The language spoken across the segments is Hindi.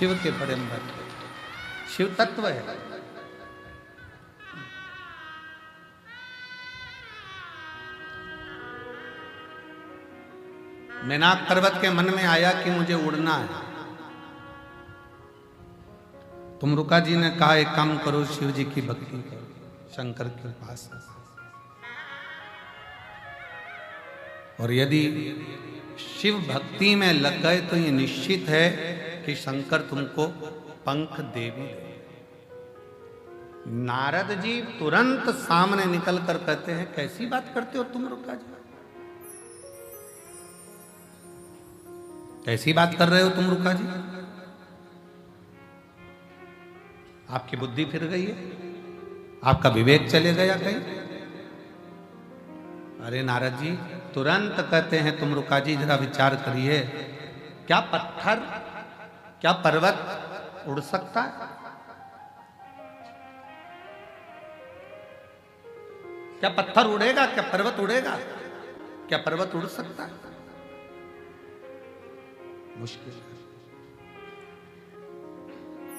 शिव के परम भक्त, शिव तत्व है। मेनाक पर्वत के मन में आया कि मुझे उड़ना है। तुमरुका जी ने कहा एक काम करो, शिव जी की भक्ति करो, शंकर के पास। और यदि शिव भक्ति में लग गए तो ये निश्चित है कि शंकर तुमको पंख दे भी दे। नारद जी तुरंत सामने निकल कर कहते हैं, कैसी बात करते हो तुमरुका जी, कैसी बात कर रहे हो तुमरुका जी, आपकी बुद्धि फिर गई है, आपका विवेक चले गया कहीं। अरे नारद जी तुरंत कहते हैं, तुमरुका जी जरा विचार करिए, क्या पत्थर, क्या पर्वत उड़ सकता है? क्या पत्थर उड़ेगा? क्या पर्वत उड़ेगा? क्या पर्वत उड़ सकता है? मुश्किल है।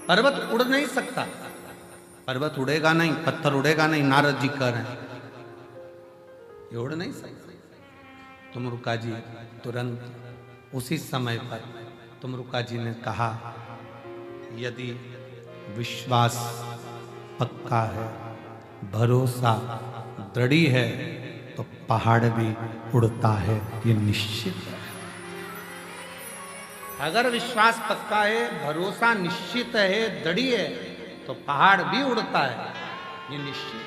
पर्वत उड़ नहीं सकता, पर्वत उड़ेगा नहीं, पत्थर उड़ेगा नहीं। नारद जी कह रहे हैं ये उड़ नहीं सकता। तुमरुका जी तुरंत उसी समय पर तुमरुका जी ने कहा, यदि विश्वास पक्का है, भरोसा दृढ़ है, तो पहाड़ भी उड़ता है, ये निश्चित है। अगर विश्वास पक्का है, भरोसा निश्चित है, दृढ़ है, तो पहाड़ भी उड़ता है, ये निश्चित।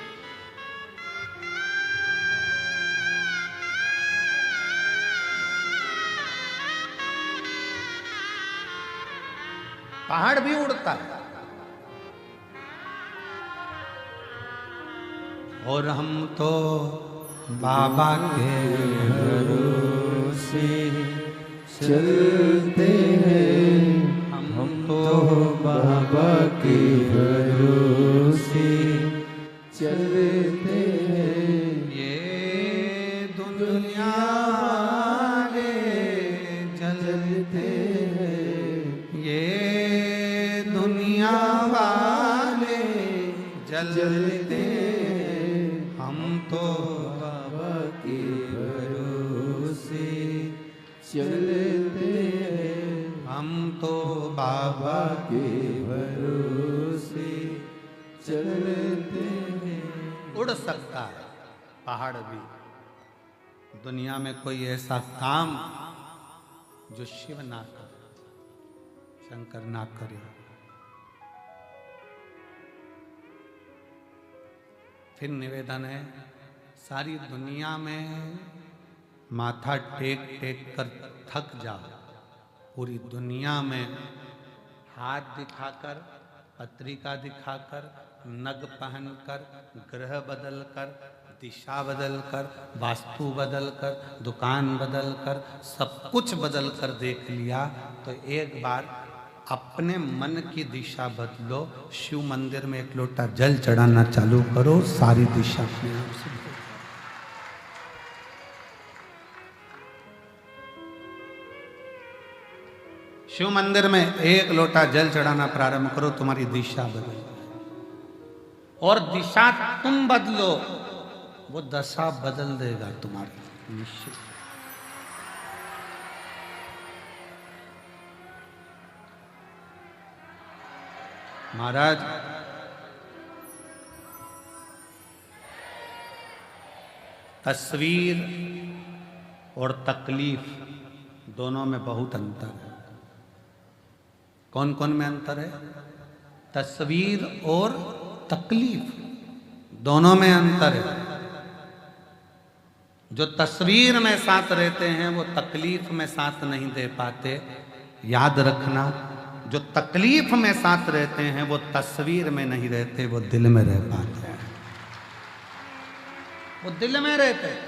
पहाड़ भी उड़ता है। और हम तो बाबा के भरोसे चलते हैं, हम तो बाबा के भरोसे चलते हैं। ये दुनिया वाले जलते हैं, ये दुनिया वाले जलते हैं, हम तो बाबा के भरोसे चलते हैं, हम तो बाबा के भरोसे चलते हैं। उड़ सकता है पहाड़ भी। दुनिया में कोई ऐसा काम जो शिव ना करे, शंकर ना करे। फिर निवेदन है, सारी दुनिया में माथा टेक टेक कर थक जाओ, पूरी दुनिया में हाथ दिखाकर, पत्रिका दिखाकर, नग पहनकर, ग्रह बदलकर, दिशा बदलकर, वास्तु बदलकर, दुकान बदलकर, सब कुछ बदलकर देख लिया, तो एक बार अपने मन की दिशा बदलो। शिव मंदिर में एक लोटा जल चढ़ाना चालू करो, सारी दिशा अपने आप से बदल। शिव मंदिर में एक लोटा जल चढ़ाना प्रारंभ करो, तुम्हारी दिशा बदल। और दिशा तुम बदलो, वो दशा बदल देगा तुम्हारी, निश्चित। महाराज तस्वीर और तकलीफ दोनों में बहुत अंतर है। कौन कौन में अंतर है? तस्वीर और तकलीफ दोनों में अंतर है। जो तस्वीर में साथ रहते हैं वो तकलीफ में साथ नहीं दे पाते। याद रखना, जो तकलीफ में साथ रहते हैं वो तस्वीर में नहीं रहते, वो दिल में रह पाते हैं, वो दिल में रहते हैं।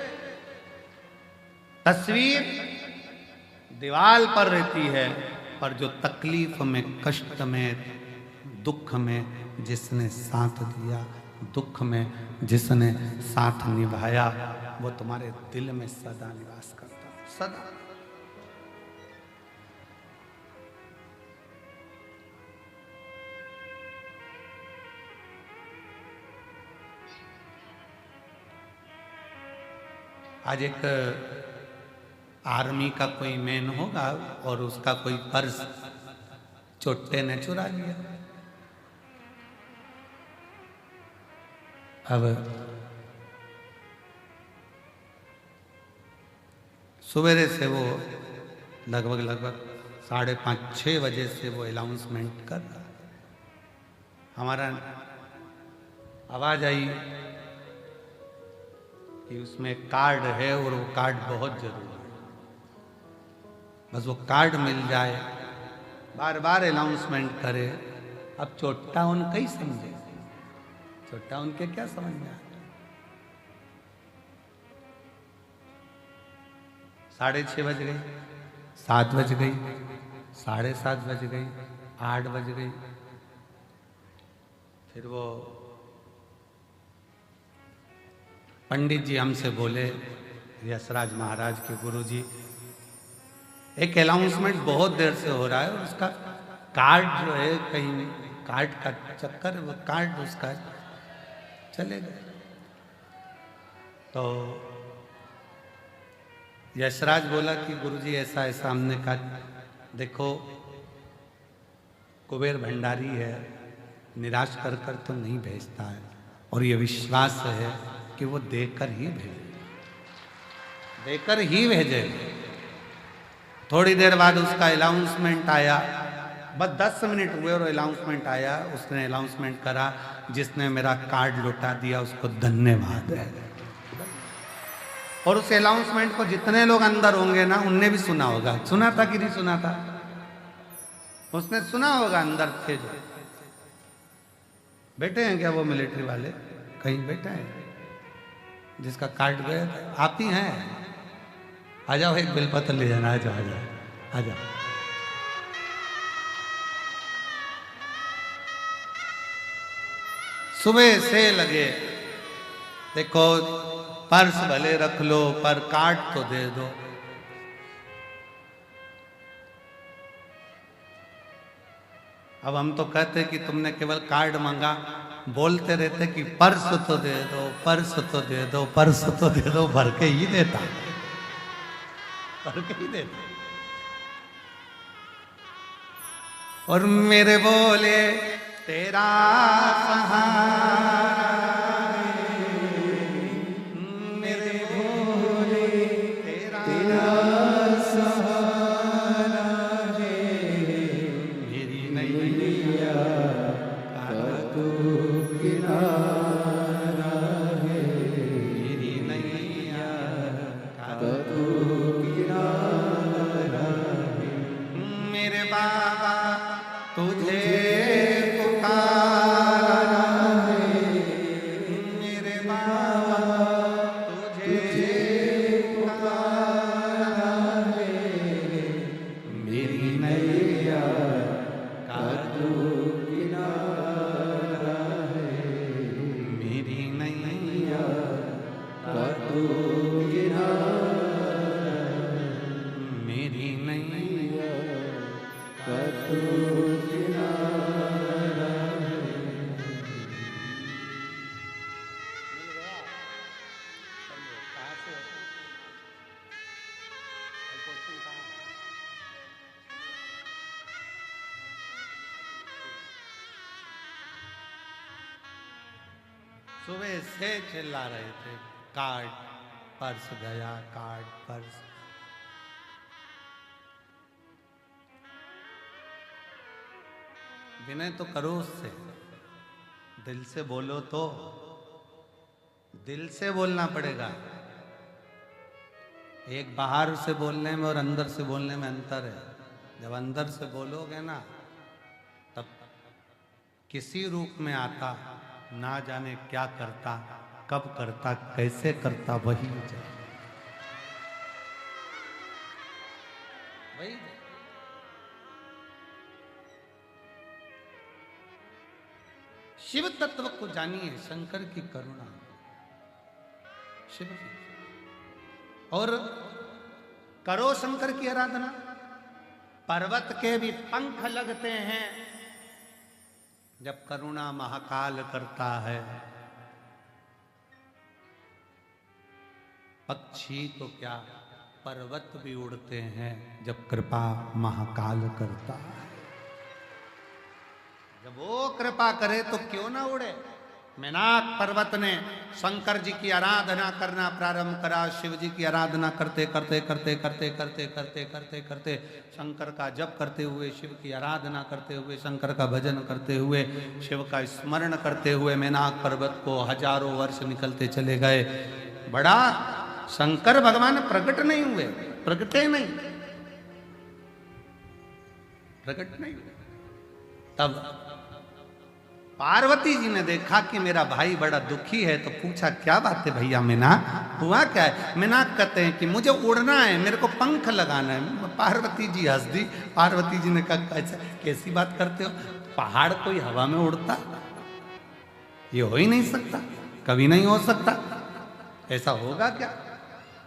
तस्वीर दीवार पर रहती है, पर जो तकलीफ में, कष्ट में, दुख में जिसने साथ दिया, दुख में जिसने साथ निभाया, वो तुम्हारे दिल में सदा निवास करता है, सदा। आज एक आर्मी का कोई मैन होगा और उसका कोई पर्स चोट्टे ने चुरा लिया। अब सवेरे से वो लगभग 5:30-6 बजे से वो अनाउंसमेंट कर रहा। हमारा आवाज आई कि उसमें कार्ड है और वो कार्ड बहुत जरूरी है, बस वो कार्ड मिल जाए। बार बार अनाउंसमेंट करे। अब चोट्टा उनका ही समझे, चोट्टा उनके क्या समझ में आता। 6:30 बज गई, 7 बज गई, 7:30 बज गई, 8 बज गई। फिर वो पंडित जी हमसे बोले, यशराज महाराज के गुरु जी, एक अनाउंसमेंट बहुत देर से हो रहा है और उसका कार्ड जो है कहीं कार्ड का चक्कर है, वो कार्ड उसका चले गए। तो यशराज बोला कि गुरुजी ऐसा ऐसा। हमने कहा देखो कुबेर भंडारी है, निराश कर कर तो नहीं भेजता है, और ये विश्वास है कि वो देकर ही भेजे, देकर ही भेजे। थोड़ी देर बाद उसका अनाउंसमेंट आया, बस 10 मिनट हुए और अनाउंसमेंट आया। उसने अनाउंसमेंट करा, जिसने मेरा कार्ड लौटा दिया उसको धन्यवाद है। और उस अनाउंसमेंट को जितने लोग अंदर होंगे ना, उनने भी सुना होगा। सुना था कि नहीं सुना था? उसने सुना होगा, अंदर थे जो बैठे हैं। क्या वो मिलिट्री वाले कहीं बैठे हैं जिसका कार्ड गया था? आप ही हैं? आ जाओ, एक बेलपत्र ले जाना। आ जाओ, आ जाओ, आ जाओ। सुबह से लगे, देखो पर्स भले रख लो पर कार्ड तो दे दो। अब हम तो कहते कि तुमने केवल कार्ड मांगा, बोलते रहते कि पर्स तो दे दो, पर्स तो दे दो, पर्स तो दे दो, भर के ही देता, भर के ही देता। और मेरे बोले तेरा सहारा, मेरे बोले तेरा सहारा है, मेरी नैया का तू किनारा है, मेरी नैया का तू किनारा है। मेरे बाबा तुझे पुकारा है, मेरे बाबा तुझे पुकारा है, मेरी नैया का तू किनारा है, मेरी नैया का तू किनारा, मेरी नैया का तू किनारा है। सुबह से चिल्ला रहे थे, कार्ड पर्स गया, कार्ड पर्स। विनय तो करो उससे, दिल से बोलो तो, दिल से बोलना पड़ेगा। एक बाहर से बोलने में और अंदर से बोलने में अंतर है। जब अंदर से बोलोगे ना, तब किसी रूप में आता, ना जाने क्या करता, कब करता, कैसे करता, वही जाने। वही शिव तत्व को जानिए, शंकर की करुणा, शिव की। और करो शंकर की आराधना। पर्वत के भी पंख लगते हैं जब करुणा महाकाल करता है। पक्षी तो क्या, पर्वत भी उड़ते हैं जब कृपा महाकाल करता है। जब वो कृपा करे तो क्यों ना उड़े। मेनाक पर्वत ने शंकर जी की आराधना करना प्रारंभ करा। शिव जी की आराधना करते करते करते करते करते करते करते करते शंकर का जप करते हुए, शिव की आराधना करते हुए, शंकर का भजन करते हुए, शिव का स्मरण करते हुए मेनाक पर्वत को हजारों वर्ष निकलते चले गए। बड़ा शंकर भगवान प्रकट नहीं हुए, प्रकटे नहीं, प्रकट नहीं हुए। तब पार्वती जी ने देखा कि मेरा भाई बड़ा दुखी है, तो पूछा क्या बात है भैया, मेनाक हुआ क्या है। मेनाक कहते हैं कि मुझे उड़ना है, मेरे को पंख लगाना है। पार्वती जी हंस दी। पार्वती जी ने कहा कैसी बात करते हो, पहाड़ कोई हवा में उड़ता, ये हो ही नहीं सकता, कभी नहीं हो सकता, ऐसा होगा क्या।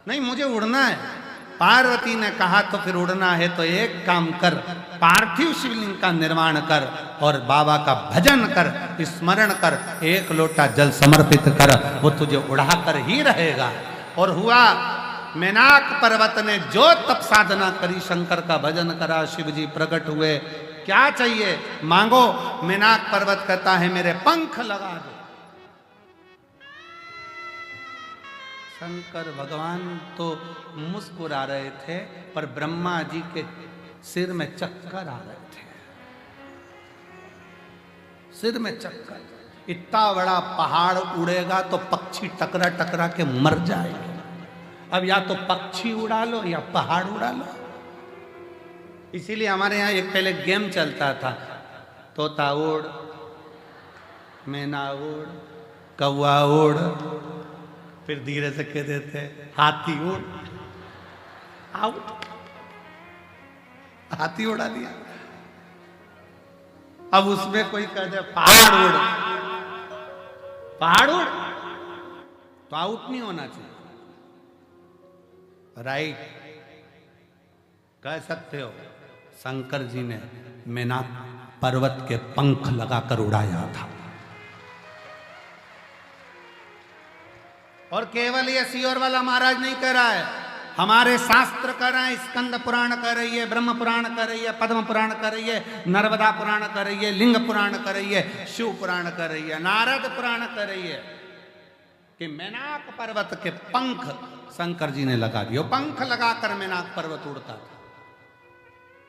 नहीं, मुझे उड़ना है। पार्वती ने कहा तो फिर उड़ना है तो एक काम कर, पार्थिव शिवलिंग का निर्माण कर और बाबा का भजन कर, स्मरण कर, एक लोटा जल समर्पित कर, वो तुझे उड़ा कर ही रहेगा। और हुआ, मेनाक पर्वत ने जो तप साधना करी, शंकर का भजन करा, शिव जी प्रकट हुए। क्या चाहिए मांगो। मेनाक पर्वत कहता है मेरे पंख लगा दो। शंकर भगवान तो मुस्कुरा रहे थे, पर ब्रह्मा जी के सिर में चक्कर आ रहे थे, सिर में चक्कर। इतना बड़ा पहाड़ उड़ेगा तो पक्षी टकरा टकरा के मर जाएंगे। अब या तो पक्षी उड़ा लो या पहाड़ उड़ा लो। इसीलिए हमारे यहाँ एक पहले गेम चलता था, तोता उड़, मैना उड़, कौवा उड़, फिर धीरे से कह देते हाथी उड़, आउट, हाथी उड़ा दिया। अब उसमें कोई कह दे पहाड़ उड़, पहाड़ उड़, तो आउट नहीं होना चाहिए। राइट, कह सकते हो शंकर जी ने मेनाक पर्वत के पंख लगाकर उड़ाया था। और केवल ये सियोर वाला महाराज नहीं कह रहा है, हमारे शास्त्र कह रहे हैं। स्कंद पुराण कह रही है, ब्रह्म पुराण कह रही है, पद्म पुराण कह रही है, नर्मदा पुराण कह रही है, लिंग पुराण कह रही है, शिव पुराण कह रही है, नारद पुराण कह रही है कि मेनाक पर्वत के पंख शंकर जी ने लगा दिए। पंख लगाकर मेनाक पर्वत उड़ता था।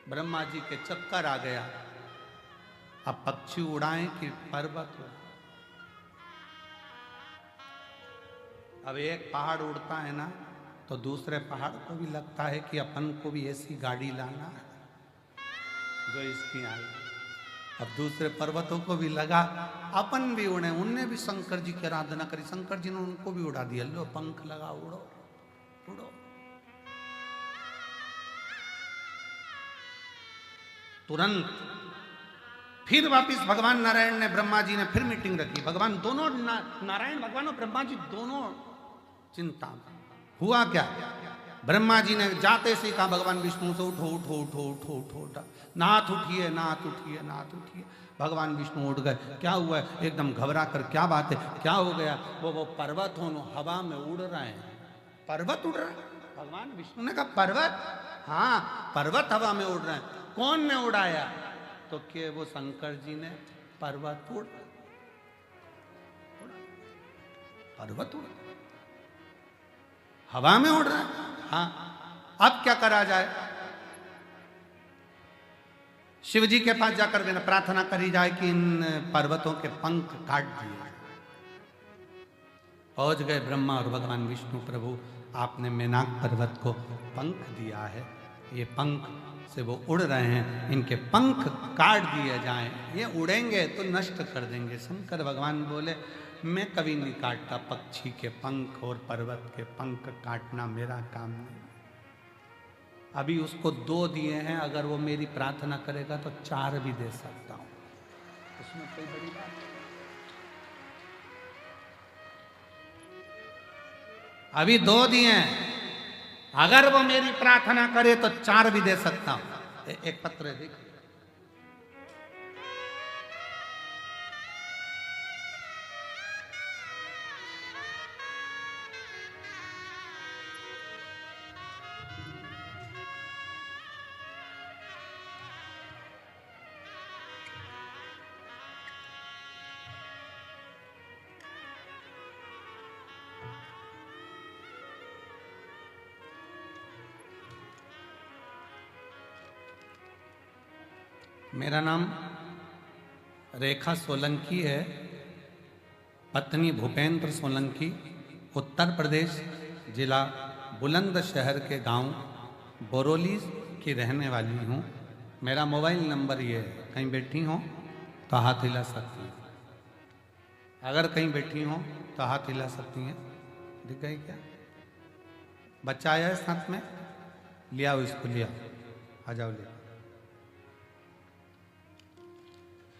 ब्रह्मा जी के चक्कर आ गया, अब पक्षी उड़ाएं कि पर्वत उड़ाएं। अब एक पहाड़ उड़ता है ना, तो दूसरे पहाड़ को भी लगता है कि अपन को भी ऐसी गाड़ी लाना है जो इसकी आई। अब दूसरे पर्वतों को भी लगा अपन भी उड़े। उनने भी शंकर जी की आराधना करी, शंकर जी ने उनको भी उड़ा दिया। लो पंख लगा, उड़ो उड़ो। तुरंत फिर वापिस भगवान नारायण ने, ब्रह्मा जी ने फिर मीटिंग रखी। भगवान दोनों, नारायण भगवान और ब्रह्मा जी दोनों चिंता में। हुआ क्या, ब्रह्मा जी ने जाते से कहा भगवान विष्णु से, उठो उठो उठो उठो उठो उठो, नाथ उठिए नाथ उठिए नाथ उठिए। भगवान विष्णु उठ गए। क्या हुआ है, एकदम घबरा कर, क्या बात है, क्या हो गया। वो पर्वत हो हवा में उड़ रहे हैं, पर्वत उड़ रहा है। भगवान विष्णु ने कहा पर्वत, हाँ पर्वत हवा में उड़ रहे हैं। कौन ने उड़ाया, तो क्या वो शंकर जी ने। पर्वत उड़, पर्वत उड़ हवा में उड़ रहा है। हाँ, अब क्या करा जाए। शिव जी के पास जाकर के प्रार्थना करी जाए कि इन पर्वतों के पंख काट दिए। पहुंच गए ब्रह्मा और भगवान विष्णु, प्रभु आपने मेनाक पर्वत को पंख दिया है, ये पंख से वो उड़ रहे हैं, इनके पंख काट दिए जाएं। ये उड़ेंगे तो नष्ट कर देंगे। शंकर भगवान बोले मैं कभी नहीं काटता पक्षी के पंख, और पर्वत के पंख काटना मेरा काम नहीं। अभी उसको 2 दिए हैं, अगर वो मेरी प्रार्थना करेगा तो 4 भी दे सकता हूं, उसमें कोई बड़ी बात नहीं। अभी 2 दिए हैं, अगर वो मेरी प्रार्थना करे तो 4 भी दे सकता हूं। एक पत्र है, देखो। मेरा नाम रेखा सोलंकी है, पत्नी भूपेंद्र सोलंकी, उत्तर प्रदेश, जिला बुलंदशहर के गांव बोरोली की रहने वाली हूँ। मेरा मोबाइल नंबर ये है, कहीं बैठी हो तो हाथ हिला सकती हैं। अगर कहीं बैठी हो तो हाथ हिला सकती हैं। दिख गई क्या? बच्चा आया है साथ में, लिया इसको, लिया, आ जाओ लिया।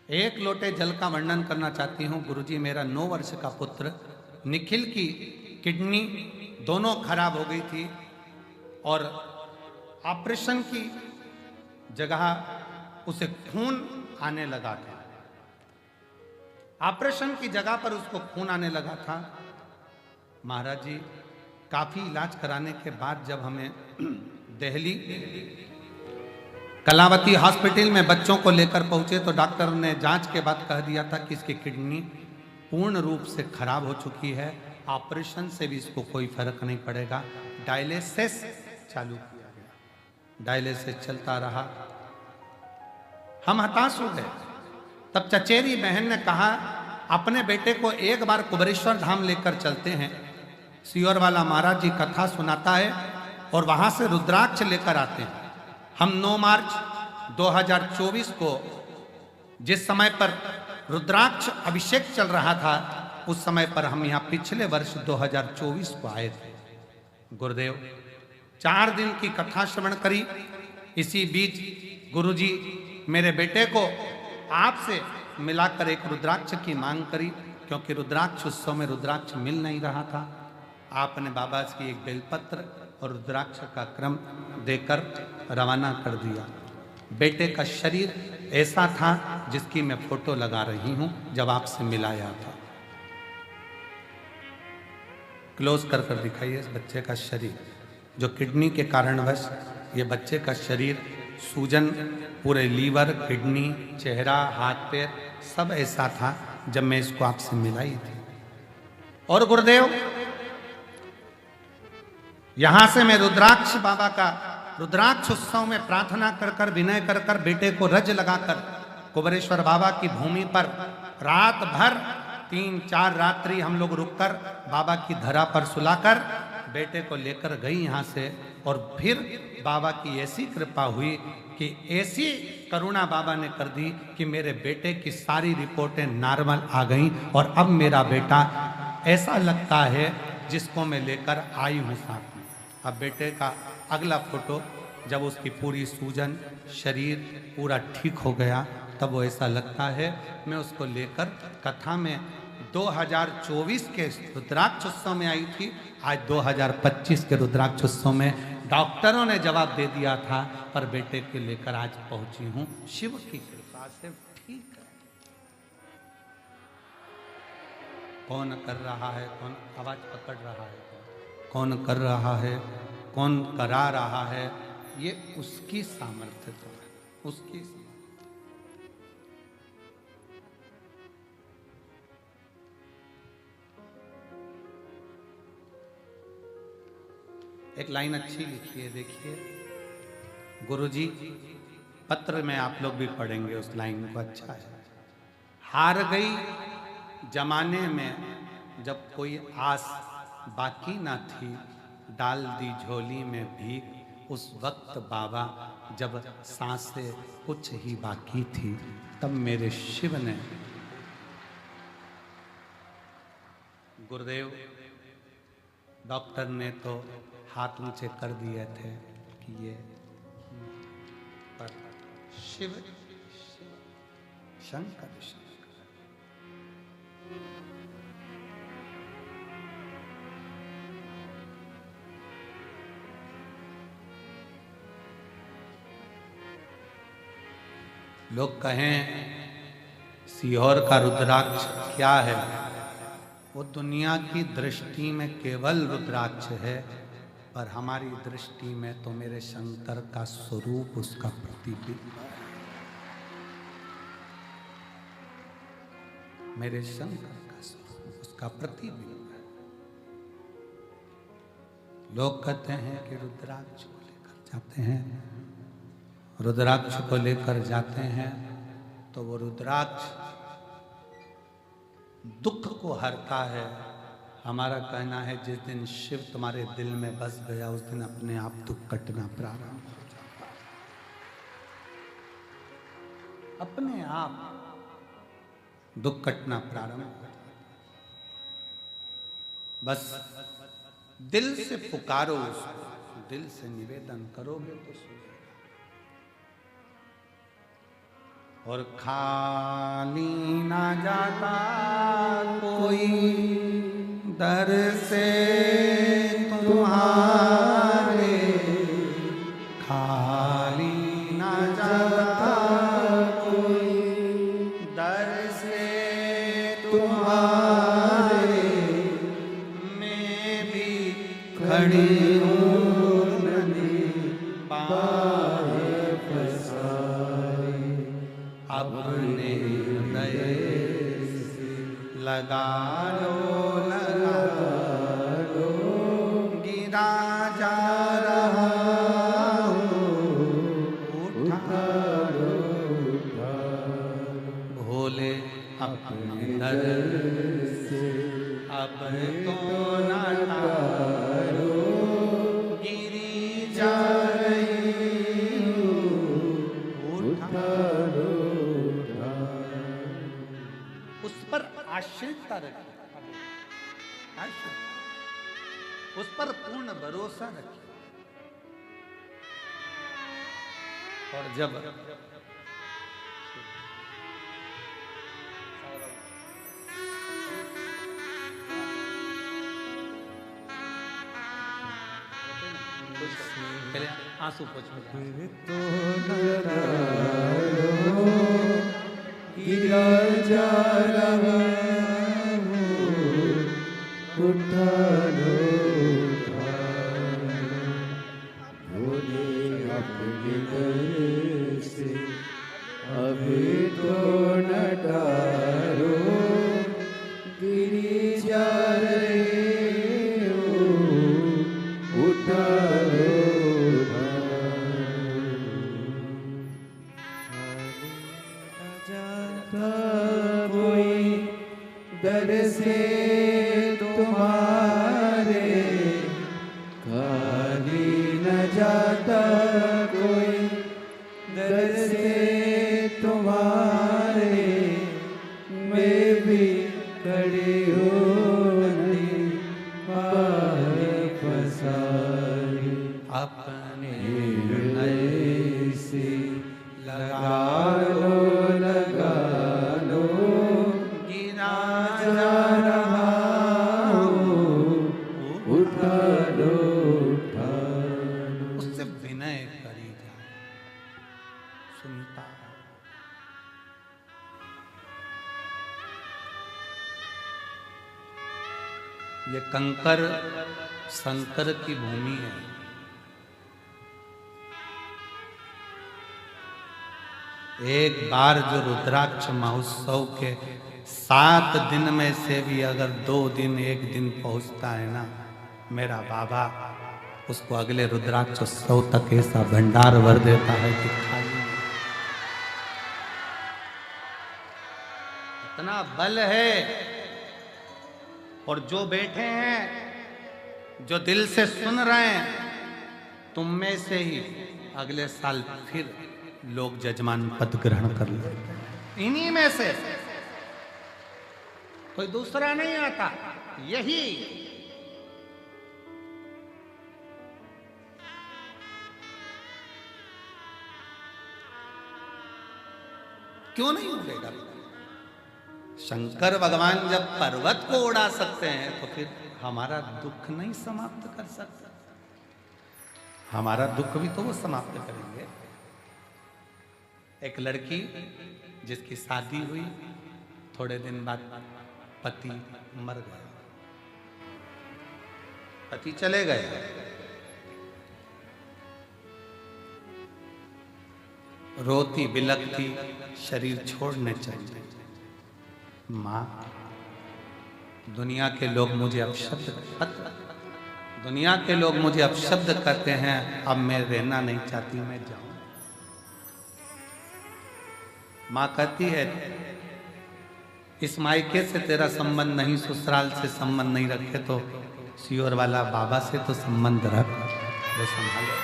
एक लोटे जल का वर्णन करना चाहती हूँ। गुरुजी, मेरा 9 वर्ष का पुत्र निखिल की किडनी दोनों खराब हो गई थी और ऑपरेशन की जगह उसे खून आने लगा था। ऑपरेशन की जगह पर उसको खून आने लगा था। महाराज जी, काफी इलाज कराने के बाद जब हमें दिल्ली कलावती हॉस्पिटल में बच्चों को लेकर पहुंचे तो डॉक्टर ने जांच के बाद कह दिया था कि इसकी किडनी पूर्ण रूप से खराब हो चुकी है, ऑपरेशन से भी इसको कोई फर्क नहीं पड़ेगा। डायलिसिस चालू किया गया, डायलिसिस चलता रहा। हम हताश हो गए। तब चचेरी बहन ने कहा, अपने बेटे को एक बार कुबेरेश्वर धाम लेकर चलते हैं। सियोर वाला महाराज जी कथा सुनाता है और वहां से रुद्राक्ष लेकर आते हैं। हम 9 मार्च 2024 को, जिस समय पर रुद्राक्ष अभिषेक चल रहा था, उस समय पर हम यहाँ पिछले वर्ष 2024 को आए थे। गुरुदेव 4 दिन की कथा श्रवण करी। इसी बीच गुरुजी मेरे बेटे को आपसे मिलाकर एक रुद्राक्ष की मांग करी, क्योंकि रुद्राक्ष उत्सव में रुद्राक्ष मिल नहीं रहा था। आपने बाबा की एक बेलपत्र और रुद्राक्ष का क्रम देकर रवाना कर दिया। बेटे का शरीर ऐसा था जिसकी मैं फोटो लगा रही हूं जब आपसे मिलाया था। क्लोज कर कर दिखाइए इस बच्चे का शरीर, जो किडनी के कारणवश ये बच्चे का शरीर, सूजन, पूरे लीवर, किडनी, चेहरा, हाथ पैर सब ऐसा था जब मैं इसको आपसे मिलाई थी। और गुरुदेव, यहां से मैं रुद्राक्ष बाबा का रुद्राक्ष उत्सव में प्रार्थना कर कर, विनय कर कर, बेटे को रज लगाकर कुबेरेश्वर बाबा की भूमि पर रात भर 3-4 रात्रि हम लोग रुककर बाबा की धरा पर सुलाकर बेटे को लेकर गई यहाँ से। और फिर बाबा की ऐसी कृपा हुई कि ऐसी करुणा बाबा ने कर दी कि मेरे बेटे की सारी रिपोर्टें नॉर्मल आ गईं और अब मेरा बेटा ऐसा लगता है जिसको मैं लेकर आई हूँ साथ में। अब बेटे का अगला फोटो, जब उसकी पूरी सूजन, शरीर पूरा ठीक हो गया, तब वो ऐसा लगता है। मैं उसको लेकर कथा में 2024 के रुद्राक्ष उत्सव में आई थी। आज 2025 के रुद्राक्ष उत्सव में डॉक्टरों ने जवाब दे दिया था, पर बेटे के लेकर आज पहुंची हूं। शिव की कृपा से ठीक है। कौन कर रहा है, कौन आवाज पकड़ रहा है, कौन कर रहा है, कौन करा रहा है, ये उसकी सामर्थ्य तो है, उसकी। एक लाइन अच्छी लिखी है, देखिए गुरुजी, पत्र में आप लोग भी पढ़ेंगे उस लाइन को, अच्छा है। हार गई जमाने में जब कोई आस बाकी ना थी, डाल दी झोली में भीख उस वक्त बाबा, जब सांसें कुछ ही बाकी थी, तब मेरे शिव ने। गुरुदेव, डॉक्टर ने तो हाथ नीचे कर दिए थे कि ये, पर शिव शिव शंकर शंकर। लोग कहें सीहोर का रुद्राक्ष क्या है, वो दुनिया की दृष्टि में केवल रुद्राक्ष है, पर हमारी दृष्टि में तो मेरे शंकर का स्वरूप, उसका प्रतिबिंब है। मेरे शंकर का स्वरूप, उसका प्रतिबिंब है। लोग कहते हैं कि रुद्राक्ष को लेकर जाते हैं, रुद्राक्ष को लेकर जाते हैं तो वो रुद्राक्ष दुख को हरता है। हमारा कहना है जिस दिन शिव तुम्हारे दिल में बस गया उस दिन अपने आप दुख कटना प्रारंभ हो जाता है। अपने आप दुख कटना प्रारंभ हो जाता है। बस दिल से पुकारो उसको, दिल से निवेदन करोगे तो सुनेगा। और खाली ना जाता कोई दर से तुम्हारे, खाली ना जाता कोई दर से तुम्हारे, मैं भी खड़ी हूँ नदी पार पसारे, अपने हृदय से लगा लो, लगा लो, गिरा जा रहा हूँ, उठा लो, भोले अपने दर से अब तो न टारो, गिरी जा रही हूँ, उठा लो। उस पर आश्रितता रखिए, उस पर पूर्ण भरोसा रखिए। और जब पहले आंसू पोंछ में गिरा जा रहा हूँ, उठा लो, भोले अपने दर से अभी तो न डारो, गिरी जा रही हूँ, उठा लो, कोई दर से तुम्हारे, खाली न जाता कोई दर से तुम्हारे, मैं भी खड़ी हूँ नदी पार पसारी, अपने हृदय से लगा लो, लगा लो, गिरा जा रहा हूँ, उठा लो, उठा लो। उससे विनय करी जाए, सुनता है। ये कंकर शंकर की भूमि है। एक बार जो रुद्राक्ष महोत्सव के 7 दिन में से भी अगर 2 दिन 1 दिन पहुंचता है ना, मेरा बाबा उसको अगले रुद्राक्षोत्सव तक ऐसा भंडार भर देता है कि खाली इतना बल है। और जो बैठे हैं, जो दिल से सुन रहे हैं, तुम में से ही अगले साल फिर लोग जजमान पद ग्रहण कर लेते हैं। इन्हीं में से कोई दूसरा नहीं आता। यही क्यों नहीं उड़ेगा? शंकर भगवान जब पर्वत को उड़ा सकते हैं तो फिर हमारा दुख नहीं समाप्त कर सकता? हमारा दुख भी तो वो समाप्त करेंगे। एक लड़की जिसकी शादी हुई, थोड़े दिन बाद पति मर गया, पति चले गए। रोती बिलखती शरीर छोड़ने चाहिए। माँ, दुनिया के लोग मुझे अपशब्द करते हैं, अब मैं रहना नहीं चाहती, मैं जाऊं। माँ कहती है इस मायके से तेरा संबंध नहीं, ससुराल से संबंध नहीं रखे तो सियोर वाला बाबा से तो संबंध रख, वो संभालो।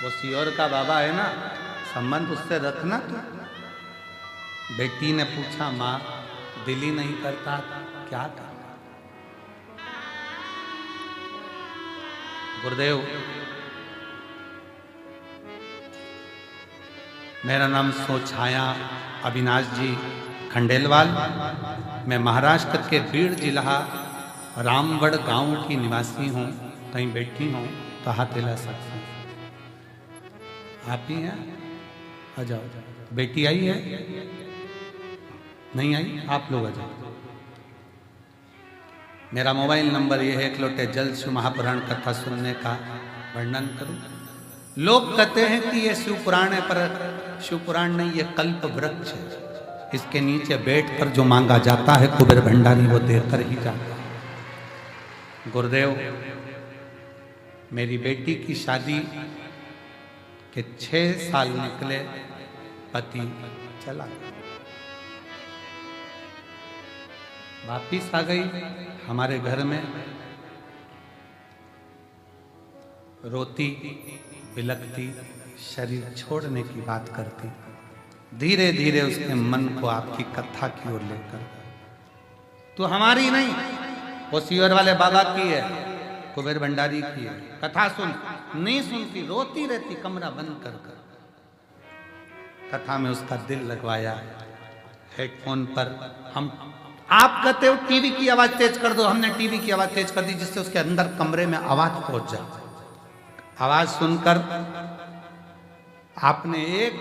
वो सियोर का बाबा है ना, संबंध उससे रखना। तो बेटी ने पूछा माँ दिल ही नहीं करता, क्या करना? गुरुदेव, मेरा नाम सोछाया अविनाश जी खंडेलवाल, मैं महाराष्ट्र के बीड़ जिला रामगढ़ गांव की निवासी हूँ। कहीं बैठी हूँ तो हाथ हिला सकते हैं। आप ही हैं? आ जाओ। बेटी आई है? नहीं आई? आप लोग आ जाओ। मेरा मोबाइल नंबर ये है, एक लोटे जल शिव महापुराण कथा सुनने का वर्णन करूं। लोग कहते हैं कि ये शिव पुराण है, पर शिव पुराण नहीं, ये कल्प वृक्ष है। इसके नीचे बैठकर जो मांगा जाता है कुबेर भंडारी वो देकर ही जाता है। गुरुदेव, मेरी बेटी की शादी के 6 साल निकले, पति चला गया। वापिस आ गई हमारे घर में, रोती बिलखती, शरीर छोड़ने की बात करती। धीरे धीरे उसके मन को आपकी कथा की ओर लेकर, तो हमारी नहीं, वो सियोर वाले बाबा की है, कुबेर भंडारी की है। कथा सुन, नहीं सुनती, रोती रहती कमरा बंद कर कर। कथा में उसका दिल लगवाया। हेडफोन पर हम, आप कहते हो टीवी की आवाज तेज कर दो, हमने टीवी की आवाज तेज कर दी जिससे उसके अंदर कमरे में आवाज पहुंच जाए। आवाज सुनकर आपने एक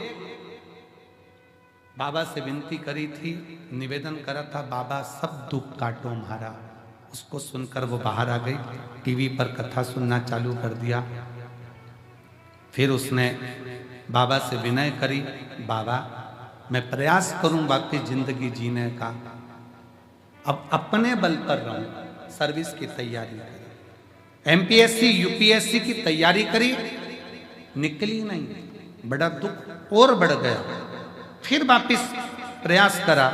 बाबा से विनती करी थी, निवेदन करा था, बाबा सब दुख काटो हमारा। उसको सुनकर वो बाहर आ गई, टीवी पर कथा सुनना चालू कर दिया। फिर उसने बाबा से विनय करी, बाबा मैं प्रयास करूं बाकी जिंदगी जीने का, अब अपने बल पर रहूं। सर्विस की तैयारी करी, एमपीएससी यूपीएससी की तैयारी करी, निकली नहीं, बड़ा दुख और बढ़ गया। फिर वापिस प्रयास करा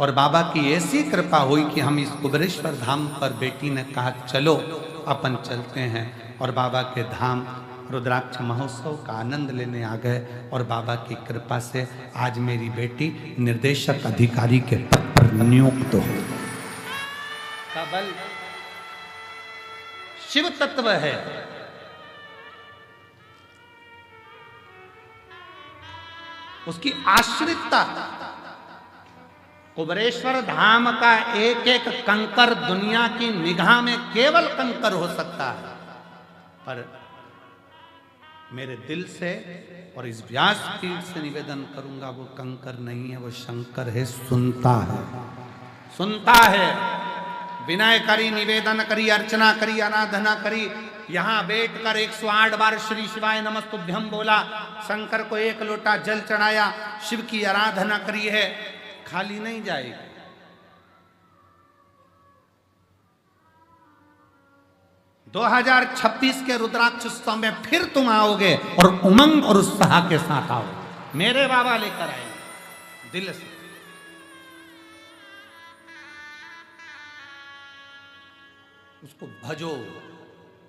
और बाबा की ऐसी कृपा हुई कि हम इस कुबेरेश्वर धाम पर, बेटी ने कहा चलो अपन चलते हैं, और बाबा के धाम रुद्राक्ष महोत्सव का आनंद लेने आ गए। और बाबा की कृपा से आज मेरी बेटी निर्देशक अधिकारी के पद पर नियुक्त हो। का बल शिव तत्व है। उसकी आश्रितता, कुबेरेश्वर धाम का एक एक कंकर दुनिया की निगाह में केवल कंकर हो सकता है, पर मेरे दिल से और इस व्यासपीठ से निवेदन करूंगा, वो कंकर नहीं है, वो शंकर है। सुनता है, सुनता है। विनय करी, निवेदन करी, अर्चना करी, आराधना करी। यहां बैठकर 108 बार श्री शिवाय नमस्तुभ्यम बोला, शंकर को 1 लोटा जल चढ़ाया, शिव की आराधना करी है, खाली नहीं जाएगी। दो 2026 के रुद्राक्ष उत्सव में फिर तुम आओगे और उमंग और उत्साह के साथ आओगे। मेरे बाबा लेकर आएंगे दिल से। उसको भजो।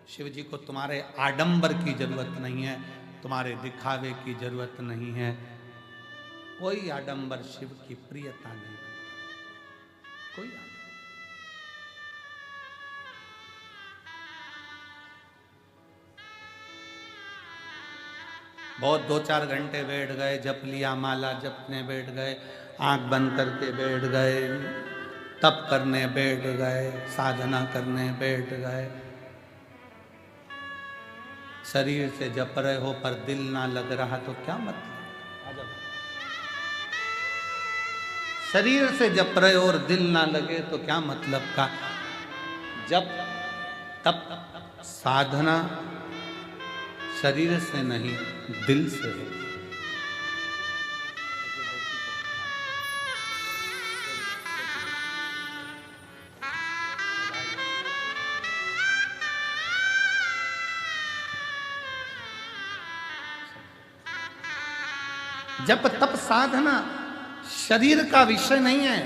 शिव जी को तुम्हारे आडंबर की जरूरत नहीं है, तुम्हारे दिखावे की जरूरत नहीं है। कोई आडंबर शिव की प्रियता नहीं, कोई आडंबर। बहुत 2-4 घंटे बैठ गए, जप लिया, माला जपने बैठ गए, आंख बंद करके बैठ गए, तप करने बैठ गए, साधना करने बैठ गए। शरीर से जप रहे हो पर दिल ना लग रहा तो क्या मतलब? शरीर से जप रहे हो और दिल ना लगे तो क्या मतलब का? जप तप साधना शरीर से नहीं, दिल से है। जप तप साधना शरीर का विषय नहीं है,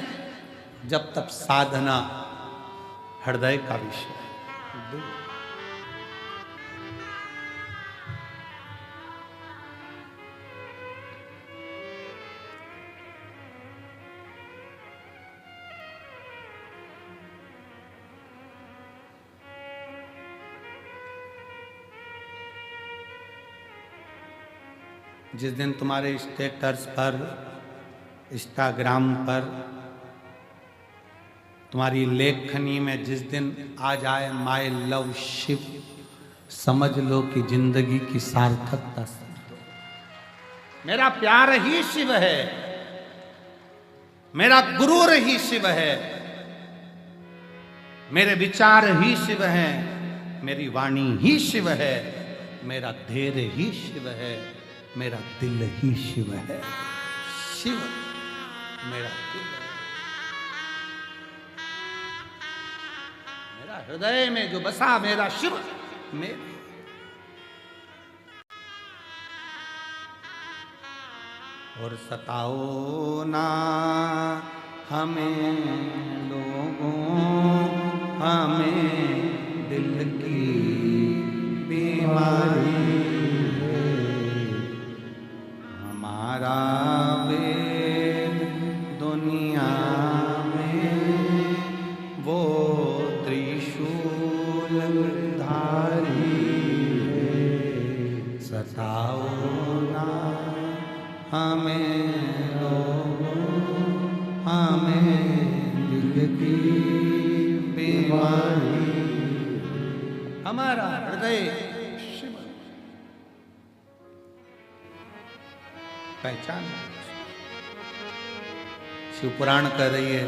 जब तप साधना हृदय का विषय है। जिस दिन तुम्हारे स्टेटस पर, इंस्टाग्राम पर, तुम्हारी लेखनी में जिस दिन आ जाए माय लव शिव, समझ लो कि जिंदगी की सार्थकता समझ लो। मेरा प्यार ही शिव है, मेरा गुरूर ही शिव है, मेरे विचार ही शिव हैं, मेरी वाणी ही शिव है, मेरा धैर्य ही शिव है, मेरा दिल ही शिव है। शिव मेरा दिल है, मेरा हृदय में जो बसा मेरा शिव मेरा। और सताओ ना हमें लोगों, हमें दिल की बीमारी, हमारा वेद दुनिया में वो त्रिशूल धारी है। सताओ ना हमें लोगों, हमें दिल की बीमारी, हमारा हृदय शिव पहचान। शिव पुराण कह रही है,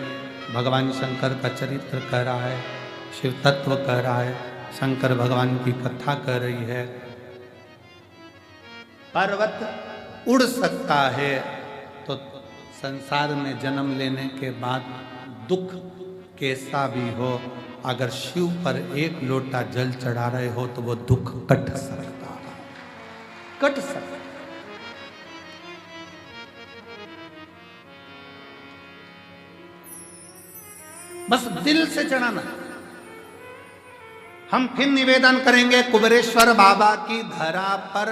भगवान शंकर का चरित्र कह रहा है, शिव तत्व कह रहा है, शंकर भगवान की कथा कह रही है। पर्वत उड़ सकता है तो संसार में जन्म लेने के बाद दुख कैसा भी हो, अगर शिव पर एक लोटा जल चढ़ा रहे हो तो वो दुख कट सकता है, कट सकता। बस दिल से चढ़ाना। हम फिर निवेदन करेंगे कुबेरेश्वर बाबा की धरा पर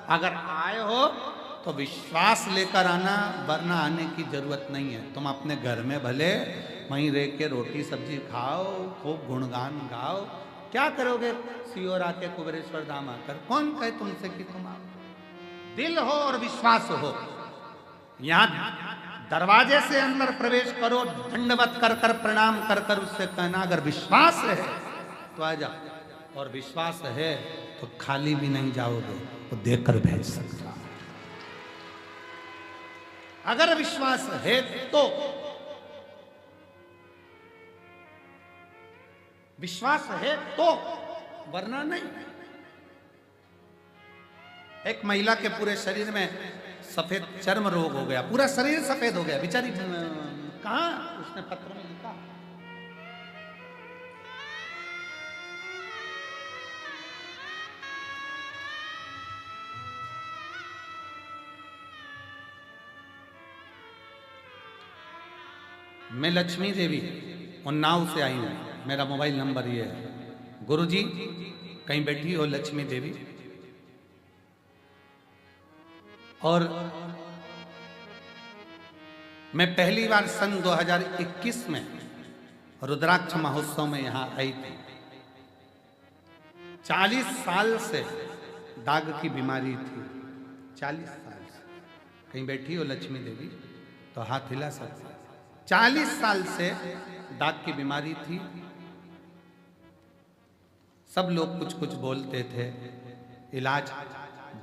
अगर आए हो तो विश्वास लेकर आना, वरना आने की जरूरत नहीं है। तुम अपने घर में भले वहीं रह के रोटी सब्जी खाओ, खूब गुणगान गाओ, क्या करोगे सियोर आके कुबेरेश्वर धाम आकर? कौन कहे तुमसे कि तुम आओ? दिल हो और विश्वास हो। यहाँ दरवाजे से अंदर प्रवेश करो, दंडवत कर कर प्रणाम कर कर उससे कहना अगर विश्वास है तो आ जाओ, और विश्वास है तो खाली भी नहीं जाओगे, तो देकर भेज सकता। अगर विश्वास है तो, विश्वास है तो, वरना नहीं। एक महिला के पूरे शरीर में सफेद चर्म रोग हो गया, पूरा शरीर सफेद हो गया, बेचारी कहां, उसने पत्र में लिखा। मैं लक्ष्मी देवी उन्नाव से आई हूं, मेरा मोबाइल नंबर ये है। गुरुजी कहीं बैठी हो लक्ष्मी देवी, और मैं पहली बार सन 2021 में रुद्राक्ष महोत्सव में यहां आई थी। 40 साल से दाग की बीमारी थी, 40 साल से। कहीं बैठी हो लक्ष्मी देवी तो हाथ हिला सकते। 40 साल से दाग की बीमारी थी। सब लोग कुछ कुछ बोलते थे, इलाज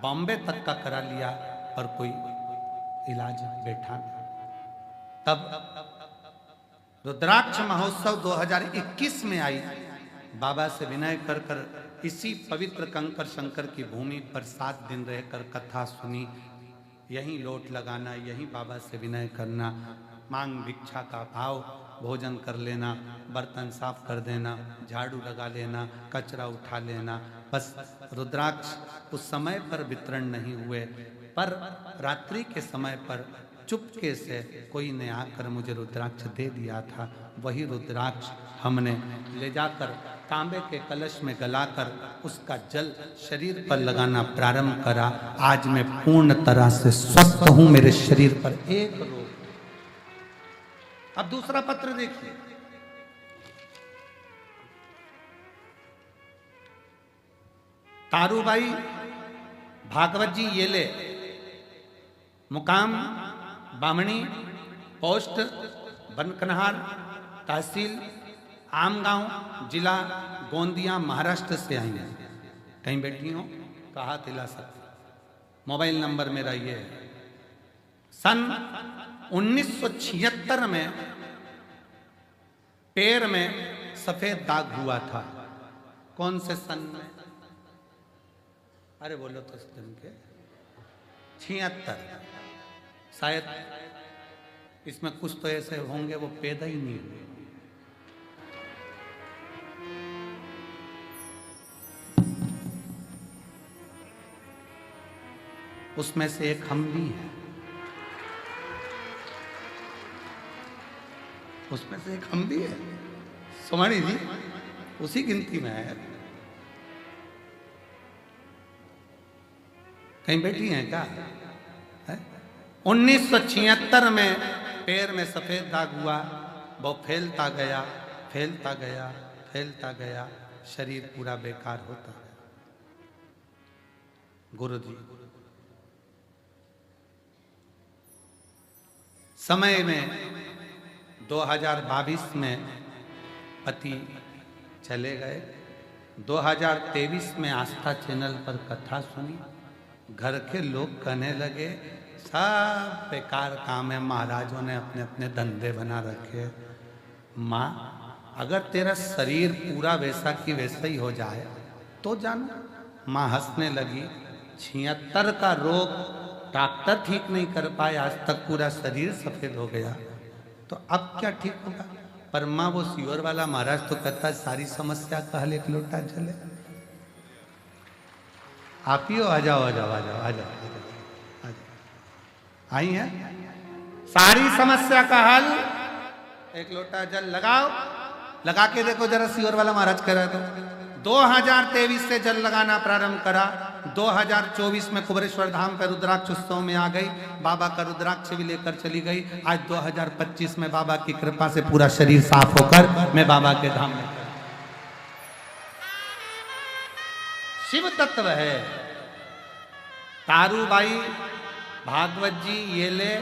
बॉम्बे तक का करा लिया पर कोई इलाज बैठा। तब रुद्राक्ष महोत्सव 2021 में आई, बाबा से विनय कर कर इसी पवित्र कंकर शंकर की भूमि पर 7 दिन रहकर कथा सुनी। यहीं लोट लगाना, यहीं बाबा से विनय करना, मांग भिक्षा का भाव, भोजन कर लेना, बर्तन साफ कर देना, झाड़ू लगा लेना, कचरा उठा लेना। बस रुद्राक्ष उस समय पर वितरण नहीं हुए, पर रात्रि के समय पर चुपके से कोई ने आकर मुझे रुद्राक्ष दे दिया था। वही रुद्राक्ष हमने ले जाकर तांबे के कलश में गलाकर उसका जल शरीर पर लगाना प्रारंभ करा। आज मैं पूर्ण तरह से स्वस्थ हूं, मेरे शरीर पर एक रोग। अब दूसरा पत्र देखिए। तारूबाई भागवत जी येले, मुकाम बामणी, पोस्ट बनकनहार, तहसील आमगांव, जिला गोंदिया, महाराष्ट्र से आई हैं। कहीं बैठी हो कहा तिला सकती। मोबाइल नंबर मेरा ये है। सन 1976 में पैर में सफेद दाग हुआ था। कौन से सन में? अरे बोलो तो दिन के 76। शायद इसमें कुछ तो ऐसे होंगे वो पैदा ही नहीं हुए। उसमें से एक हम भी हैं। उसमें से एक हम भी है। सुमानी जी उसी गिनती में है। कहीं बैठी हैं क्या? 1976 में पैर में सफेद दाग हुआ। वो फैलता गया, फैलता गया, फैलता गया, शरीर पूरा बेकार होता गया। गुरु जी समय में 2022 में पति चले गए। 2023 में आस्था चैनल पर कथा सुनी। घर के लोग कहने लगे सब बेकार काम है, महाराजों ने अपने अपने धंधे बना रखे। माँ अगर तेरा शरीर पूरा वैसा की वैसा ही हो जाए तो जानो। माँ हंसने लगी। 76 का रोग डॉक्टर ठीक नहीं कर पाए, आज तक पूरा शरीर सफेद हो गया, तो अब क्या ठीक होगा? पर माँ वो सियोर वाला महाराज तो कहता है सारी समस्या का हल एक लोटा जल है। आप ही हो, आ जाओ आ जाओ आ जाओ आ जाओ आ जाओ। आई है सारी समस्या का हल एक लोटा जल। लगाओ, लगा के देखो जरा। सियोर वाला महाराज कह रहा है तो 2023 से जल लगाना प्रारंभ करा। 2024 में कुबरेश्वर धाम पर रुद्राक्ष उत्सव में आ गई। बाबा का रुद्राक्ष भी लेकर चली गई। आज 2025 में बाबा की कृपा से पूरा शरीर साफ होकर मैं बाबा के धाम में। शिव तत्व है। तारूबाई भागवत जी येले,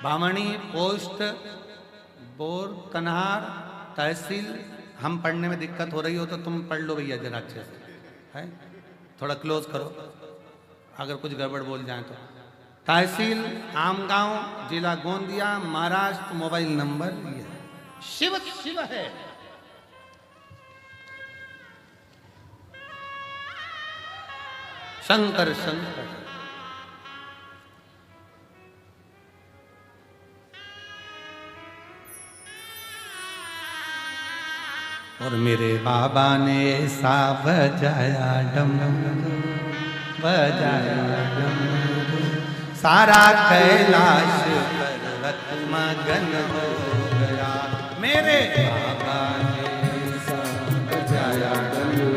बामणी, पोस्ट बोरकन्हार, तहसील। हम पढ़ने में दिक्कत हो रही हो तो तुम पढ़ लो भैया जरा अच्छे से, है थोड़ा क्लोज करो अगर कुछ गड़बड़ बोल जाए तो। तहसील आमगांव, जिला गोंदिया, महाराष्ट्र। मोबाइल नंबर ये शिव शिव है। शंकर शंकर। और मेरे बाबा ने ऐसा बजाया डमरू, बजाया डमरू, सारा कैलाश पर्वत मगन हो गया। मेरे बाबा ने ऐसा बजाया डमरू,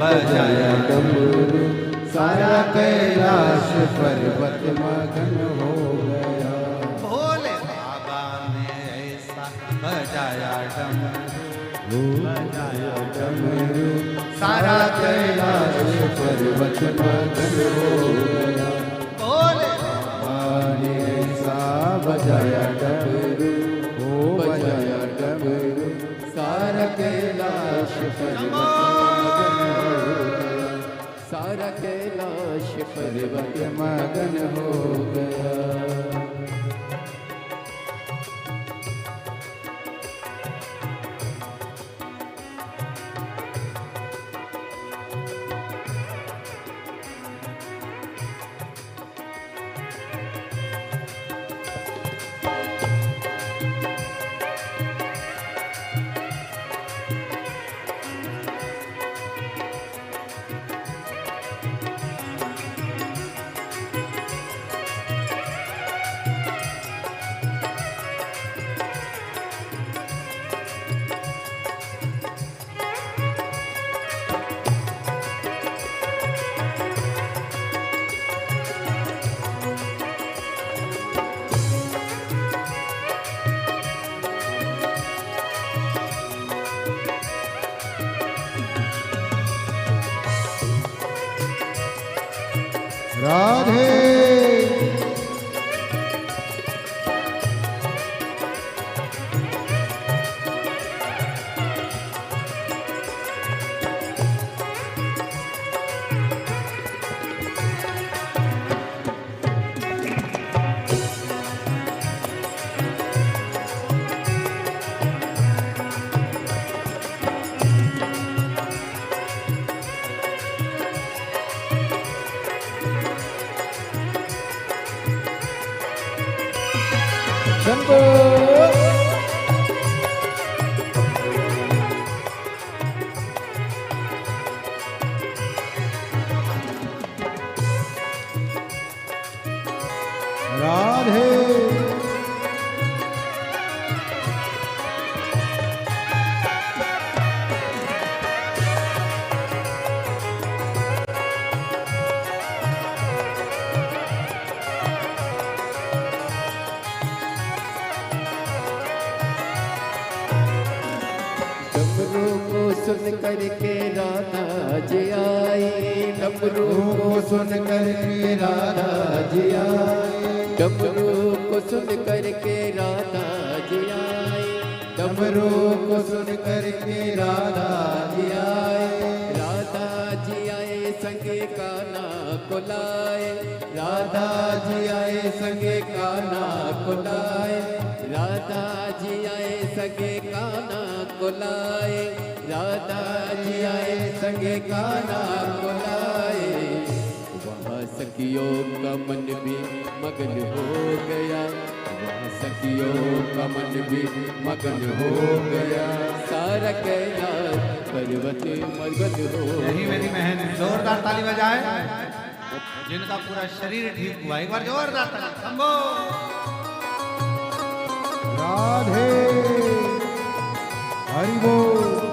बजाया डमरू, सारा कैलाश पर्वत मगन हो गया। भोले बाबा ने ऐसा बजाया डमरू, बजाया डमरू, सारा कैलाश पर्वत मगन हो गया। भोले ने ऐसा बजाया डमरू, ओ बजाया डमरू, सारा कैलाश पर्वत मगन हो गया। सारा कैलाश पर्वत मगन हो गया। राधे शंभो राधे डमरू को सुन करके राधा जी आई डमरू को सुन करके राधा जी आई डमरू को सुन करके राधा जी आई डमरू को सुन करके राधा जी आई राधा जी आए संगे काना को लाए राधा जी आए संगे काना को लाए राधा जी आए संगे काना को लाए राधा जी आए संगे काना को लाए वहाँ सखियों का मन भी मगन हो गया वहाँ सखियों का मन भी मगन हो गया सारा कैलाश पर्वत मगन हो यही मेरी बहन जोरदार ताली बजाए जिनका पूरा शरीर ठीक हुआ एक बार जोरदार ताली शंभो राधे हरि बोल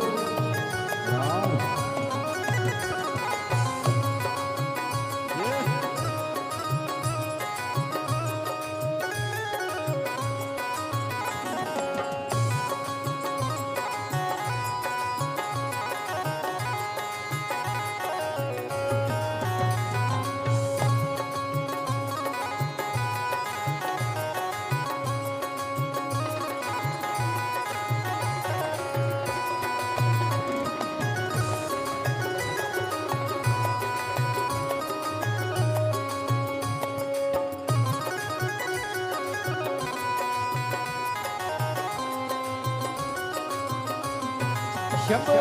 शंभो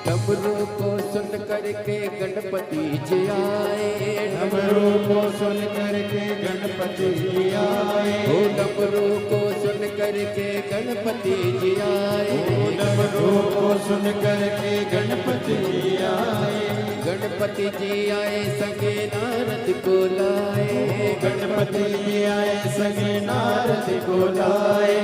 डमरू को सुन करके गणपति जी आए डमरू को सुन करके गणपति जी आए ओ डमरू को सुन करके गणपति जी आए ओ डमरू को सुन करके गणपति जी आए गणपति जी आए संगे नारद को लाए गणपति जी आए संगे नारद को लाए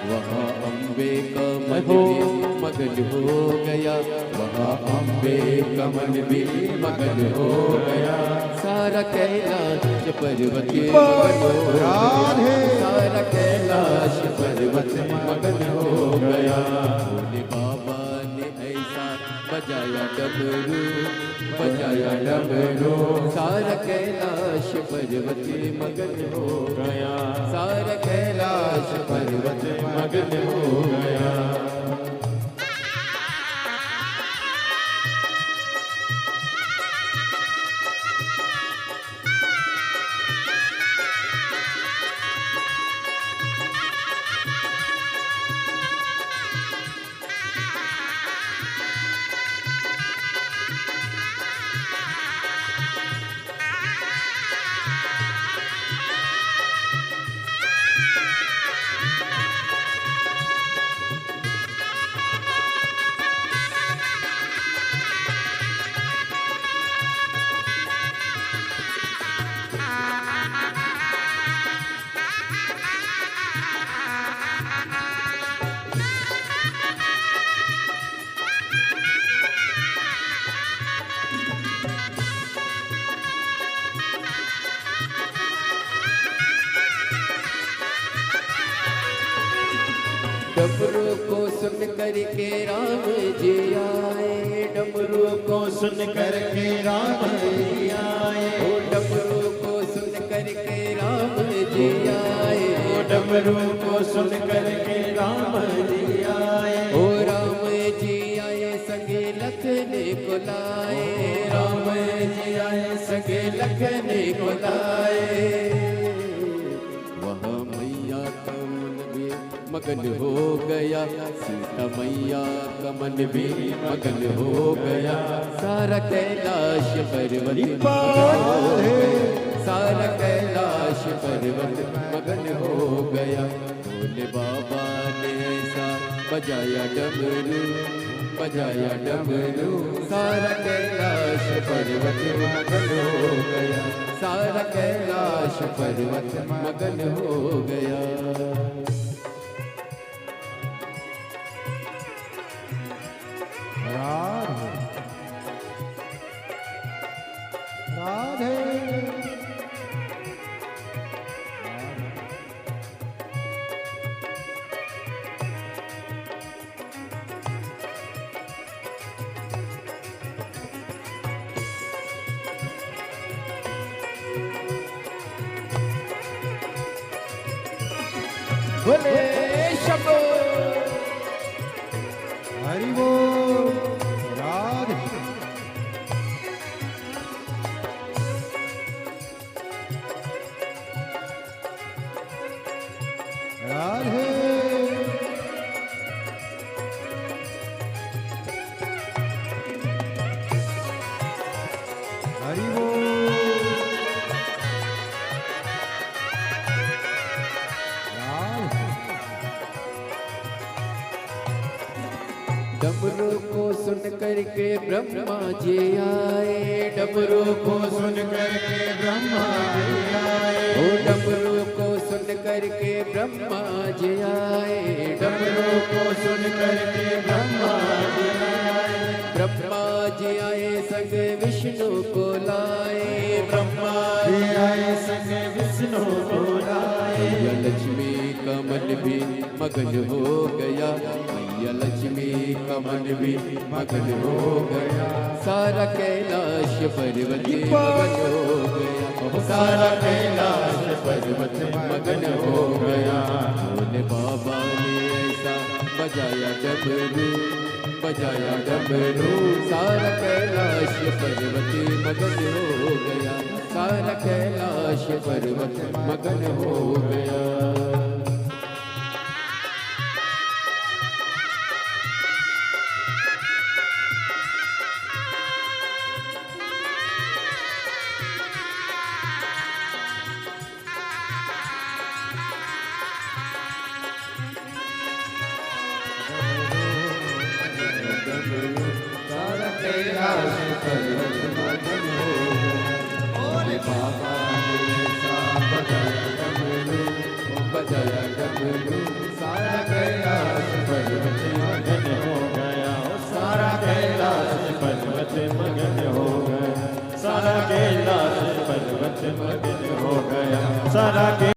वहाँ अम्बे का मन भी मगन हो गया वहाँ अम्बे का मन भी मगन हो गया सारा कैलाश पर्वत मगन हो गया सारा कैलाश पर्वत मगन हो गया भोले बाबा ने ऐसा बजाया डमरू सारा कैलाश पर्वत मगन हो गया सारा कैलाश पर्वत मगन हो गया डमरू को सुन करके राम जी आए, डमरू को सुन करके राम जी आए, ओ डमरू को सुन करके राम जी आए, डमरू को सुन करके राम जी आए, ओ राम जी आए संगे लखने को लाए, राम जी आए संगे लखने को लाए। वहाँ मैया का मन भी मगन हो गया, सीता मैया का मन भी मगन हो गया, सारा कैलाश पर्वत मगन हो गया, सारा कैलाश पर्वत मगन हो गया। भोले बाबा ने ऐसा बजाया डमरू, बजाया डमरू, सारा कैलाश पर्वत मगन हो गया, सारा कैलाश पर्वत मगन हो गया। राधे बोले शंभो हरि बोल। राधे राधे हरि बोल। डमरू को सुन करके ब्रह्मा जी आए, डमरू को सुन करके ब्रह्मा जी आए, ओ डमरू को सुन करके ब्रह्मा जी आए, डमरू को सुन करके ब्रह्मा जी आए, ब्रह्मा जी आए संग विष्णु को लाए, ब्रह्मा जी आए संग विष्णु को लाए। मैया लक्ष्मी का मन भी मगन हो गया, मैया लक्ष्मी का मन भी मगन हो गया, सारा कैलाश पर्वत मगन हो गया, सारा कैलाश पर्वत मगन हो गया। भोले बाबा ने ऐसा बजाया डमरू, बजाया डमरू, सारा कैलाश पर्वत मगन हो गया, सारा कैलाश पर्वत मगन हो गया। सारा कैलाश पर्वत मगन हो गया। भोले बाबा ने ऐसा बजाया डमरू, बजाया डमरू, सारा कैलाश पर्वत मगन हो गया, सारा कैलाश पर्वत मगन हो गया, सारा कैलाश पर्वत मगन हो गया, सारा